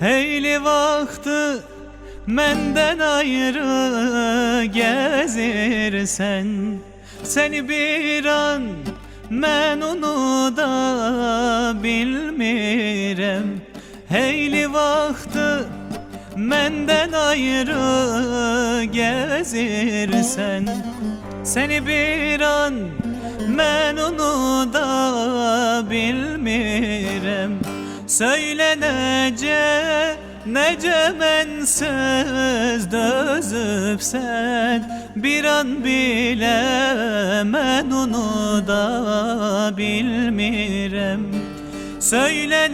Heyli vakti menden ayrı gezirsen, seni bir an men onu da bilmirem. Heyli vakti menden ayrı gezirsen, seni bir an men onu da bilmirem. Söyle nece men söz dözüp sen, bir an bile men onu da bilmirem. Söyle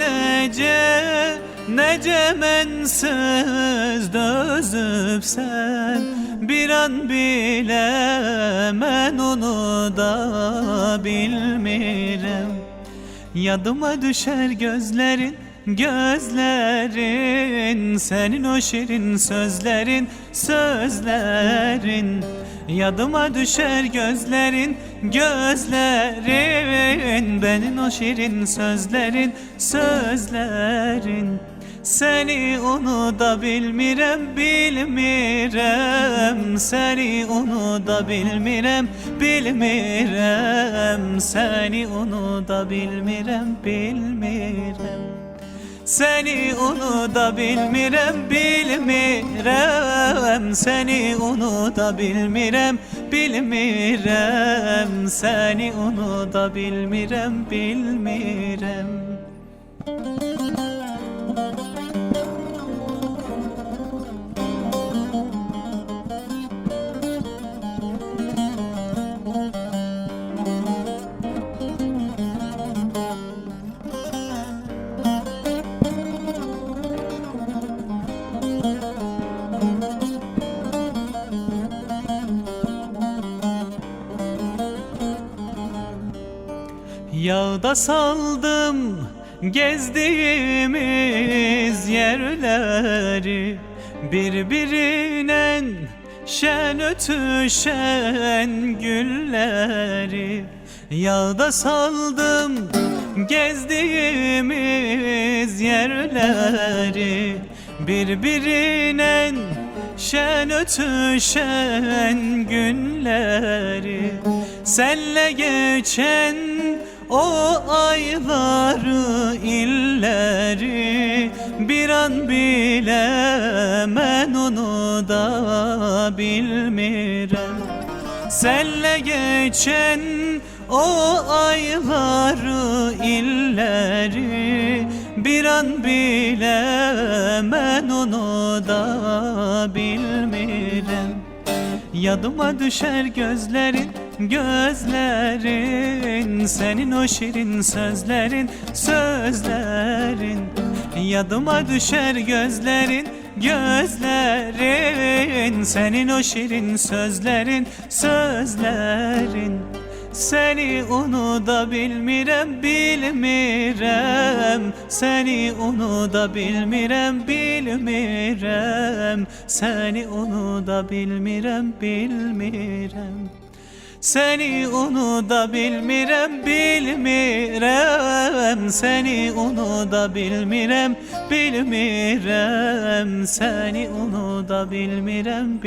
nece men söz dözüp sen, bir an bile men onu da bilmirem. Yadıma düşer gözlerin, senin o şirin sözlerin. Yadıma düşer gözlerin, benim o şirin sözlerin. Seni onu da bilmirem, seni onu da bilmirem, seni onu da bilmirem, seni onu da bilmirem, seni onu da bilmirem, seni onu da bilmirem. Yağda saldım gezdiğimiz yerleri, birbirine şen ötüşen gülleri. Yağda saldım gezdiğimiz yerleri, birbirine şen ötüşen günleri. Senle geçen o ayları, illeri, bir an bile men onu da bilmirem. Senle geçen o ayları, illeri, bir an bile men onu da bilmirem. Yadıma düşer gözlerin, senin o şirin sözlerin. Yadıma düşer gözlerin, senin o şirin sözlerin. Seni onu da bilmirem, seni onu da bilmirem, seni onu da bilmirem, seni onu da bilmirem, seni onu da bilmirem, seni onu da bilmirem.